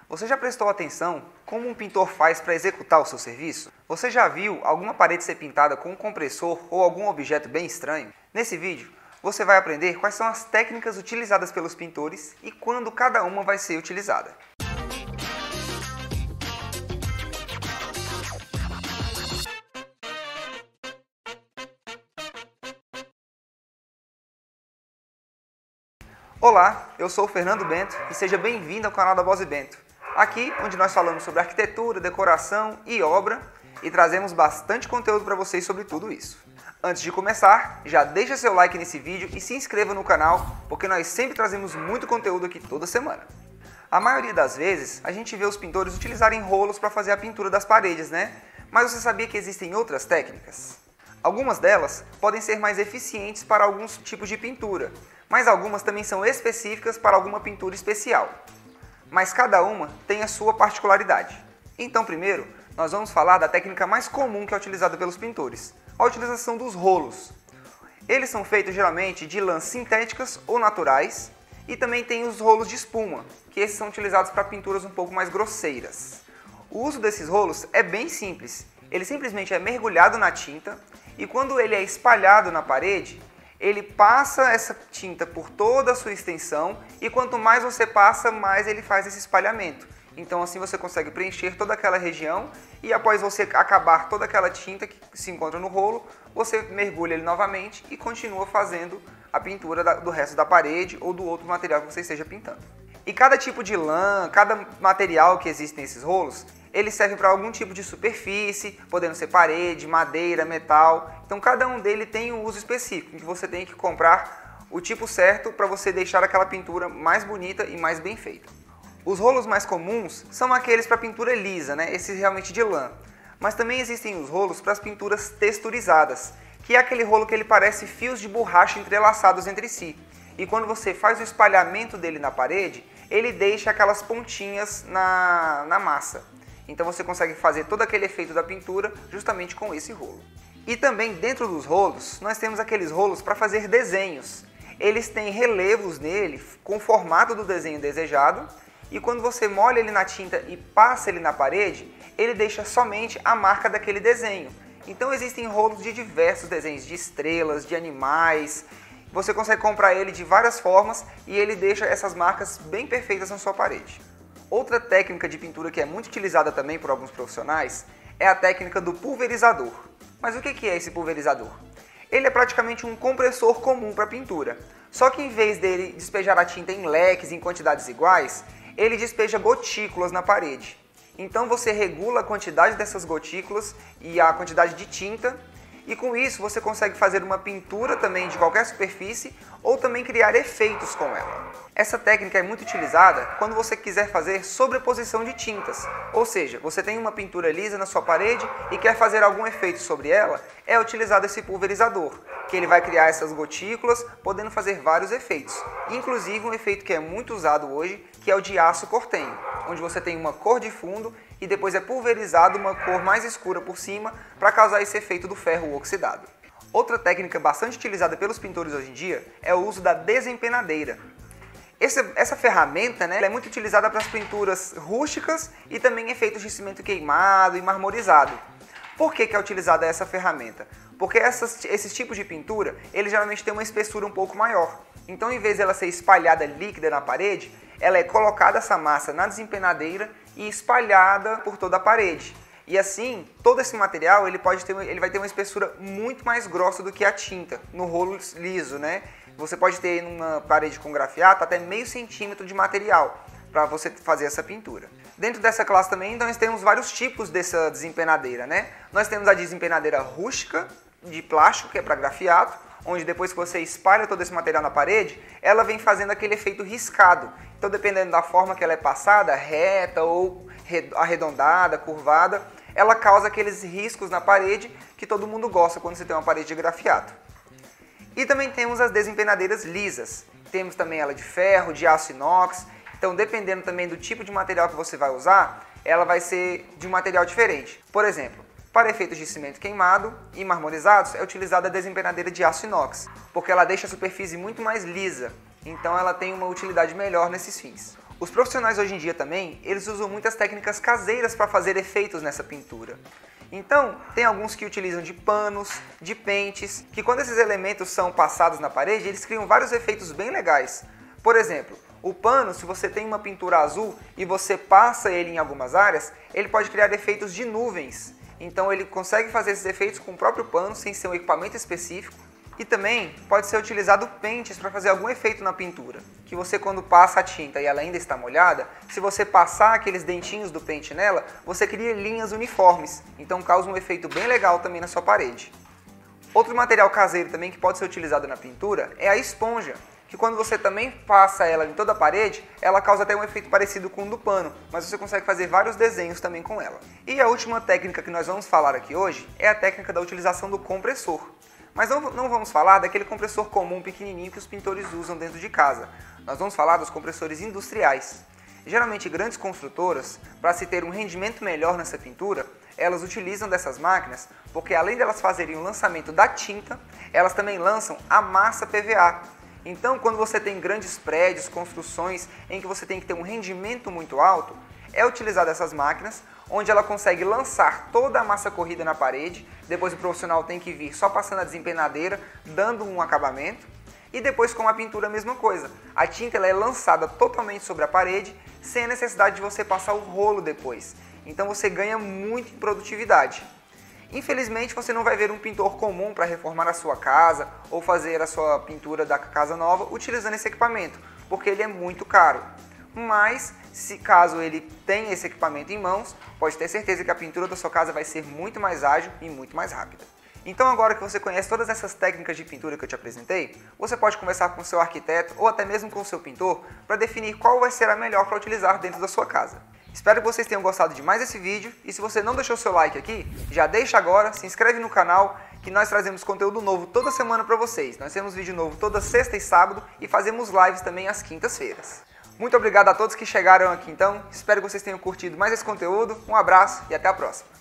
Você já prestou atenção como um pintor faz para executar o seu serviço? Você já viu alguma parede ser pintada com um compressor ou algum objeto bem estranho? Nesse vídeo, você vai aprender quais são as técnicas utilizadas pelos pintores e quando cada uma vai ser utilizada. Olá, eu sou o Fernando Bento e seja bem-vindo ao canal da Bosi Bento. Aqui, onde nós falamos sobre arquitetura, decoração e obra e trazemos bastante conteúdo para vocês sobre tudo isso. Antes de começar, já deixa seu like nesse vídeo e se inscreva no canal, porque nós sempre trazemos muito conteúdo aqui toda semana. A maioria das vezes, a gente vê os pintores utilizarem rolos para fazer a pintura das paredes, né? Mas você sabia que existem outras técnicas? Algumas delas podem ser mais eficientes para alguns tipos de pintura, mas algumas também são específicas para alguma pintura especial. Mas cada uma tem a sua particularidade. Então, primeiro, nós vamos falar da técnica mais comum que é utilizada pelos pintores, a utilização dos rolos. Eles são feitos geralmente de lãs sintéticas ou naturais, e também tem os rolos de espuma, que esses são utilizados para pinturas um pouco mais grosseiras. O uso desses rolos é bem simples. Ele simplesmente é mergulhado na tinta e quando ele é espalhado na parede, ele passa essa tinta por toda a sua extensão e quanto mais você passa, mais ele faz esse espalhamento. Então assim você consegue preencher toda aquela região e após você acabar toda aquela tinta que se encontra no rolo, você mergulha ele novamente e continua fazendo a pintura do resto da parede ou do outro material que você esteja pintando. E cada tipo de lã, cada material que existe nesses rolos, ele serve para algum tipo de superfície, podendo ser parede, madeira, metal. Então cada um dele tem um uso específico, que você tem que comprar o tipo certo para você deixar aquela pintura mais bonita e mais bem feita. Os rolos mais comuns são aqueles para pintura lisa, né? Esses realmente de lã. Mas também existem os rolos para as pinturas texturizadas, que é aquele rolo que ele parece fios de borracha entrelaçados entre si. E quando você faz o espalhamento dele na parede, ele deixa aquelas pontinhas na massa. Então você consegue fazer todo aquele efeito da pintura justamente com esse rolo. E também dentro dos rolos, nós temos aqueles rolos para fazer desenhos. Eles têm relevos nele com o formato do desenho desejado e quando você molha ele na tinta e passa ele na parede, ele deixa somente a marca daquele desenho. Então existem rolos de diversos desenhos, de estrelas, de animais. Você consegue comprar ele de várias formas e ele deixa essas marcas bem perfeitas na sua parede. Outra técnica de pintura que é muito utilizada também por alguns profissionais é a técnica do pulverizador. Mas o que é esse pulverizador? Ele é praticamente um compressor comum para pintura, só que em vez dele despejar a tinta em leques em quantidades iguais, ele despeja gotículas na parede. Então você regula a quantidade dessas gotículas e a quantidade de tinta, e com isso você consegue fazer uma pintura também de qualquer superfície ou também criar efeitos com ela. Essa técnica é muito utilizada quando você quiser fazer sobreposição de tintas, ou seja, você tem uma pintura lisa na sua parede e quer fazer algum efeito sobre ela, é utilizado esse pulverizador, que ele vai criar essas gotículas, podendo fazer vários efeitos, inclusive um efeito que é muito usado hoje, que é o de aço cortenho, onde você tem uma cor de fundo e depois é pulverizado uma cor mais escura por cima para causar esse efeito do ferro oxidado. Outra técnica bastante utilizada pelos pintores hoje em dia é o uso da desempenadeira. Essa ferramenta, né, ela é muito utilizada para as pinturas rústicas e também efeitos de cimento queimado e marmorizado. Por que é utilizada essa ferramenta? Porque esses tipos de pintura, eles geralmente têm uma espessura um pouco maior. Então, em vez de ela ser espalhada líquida na parede, ela é colocada essa massa na desempenadeira e espalhada por toda a parede. E assim, todo esse material ele vai ter uma espessura muito mais grossa do que a tinta no rolo liso, né? Você pode ter numa parede com grafiato até meio centímetro de material para você fazer essa pintura. Dentro dessa classe também, então, nós temos vários tipos dessa desempenadeira, né? Nós temos a desempenadeira rústica, de plástico, que é para grafiato, onde depois que você espalha todo esse material na parede, ela vem fazendo aquele efeito riscado. Então, dependendo da forma que ela é passada, reta ou arredondada, curvada, ela causa aqueles riscos na parede que todo mundo gosta quando você tem uma parede de grafiato. E também temos as desempenadeiras lisas. Temos também ela de ferro, de aço inox. Então, dependendo também do tipo de material que você vai usar, ela vai ser de um material diferente. Por exemplo, para efeitos de cimento queimado e marmorizados, é utilizada a desempenadeira de aço inox, porque ela deixa a superfície muito mais lisa. Então, ela tem uma utilidade melhor nesses fins. Os profissionais hoje em dia também, eles usam muitas técnicas caseiras para fazer efeitos nessa pintura. Então, tem alguns que utilizam de panos, de pentes, que quando esses elementos são passados na parede, eles criam vários efeitos bem legais. Por exemplo, o pano, se você tem uma pintura azul e você passa ele em algumas áreas, ele pode criar efeitos de nuvens. Então ele consegue fazer esses efeitos com o próprio pano, sem ser um equipamento específico. E também pode ser utilizado pentes para fazer algum efeito na pintura. Que você, quando passa a tinta e ela ainda está molhada, se você passar aqueles dentinhos do pente nela, você cria linhas uniformes. Então causa um efeito bem legal também na sua parede. Outro material caseiro também que pode ser utilizado na pintura é a esponja. Que quando você também passa ela em toda a parede, ela causa até um efeito parecido com o do pano, mas você consegue fazer vários desenhos também com ela. E a última técnica que nós vamos falar aqui hoje é a técnica da utilização do compressor. Mas não vamos falar daquele compressor comum pequenininho que os pintores usam dentro de casa. Nós vamos falar dos compressores industriais. Geralmente grandes construtoras, para se ter um rendimento melhor nessa pintura, elas utilizam dessas máquinas porque além de elas fazerem o lançamento da tinta, elas também lançam a massa PVA. Então, quando você tem grandes prédios, construções em que você tem que ter um rendimento muito alto, é utilizada essas máquinas, onde ela consegue lançar toda a massa corrida na parede, depois o profissional tem que vir só passando a desempenadeira, dando um acabamento, e depois com a pintura a mesma coisa. A tinta ela é lançada totalmente sobre a parede, sem a necessidade de você passar o rolo depois. Então você ganha muito em produtividade. Infelizmente você não vai ver um pintor comum para reformar a sua casa ou fazer a sua pintura da casa nova utilizando esse equipamento, porque ele é muito caro. Mas, se caso ele tenha esse equipamento em mãos, pode ter certeza que a pintura da sua casa vai ser muito mais ágil e muito mais rápida. Então agora que você conhece todas essas técnicas de pintura que eu te apresentei, você pode conversar com o seu arquiteto ou até mesmo com o seu pintor para definir qual vai ser a melhor para utilizar dentro da sua casa. Espero que vocês tenham gostado de mais esse vídeo e se você não deixou seu like aqui, já deixa agora, se inscreve no canal que nós trazemos conteúdo novo toda semana para vocês. Nós temos vídeo novo toda sexta e sábado e fazemos lives também às quintas-feiras. Muito obrigado a todos que chegaram aqui então, espero que vocês tenham curtido mais esse conteúdo, um abraço e até a próxima.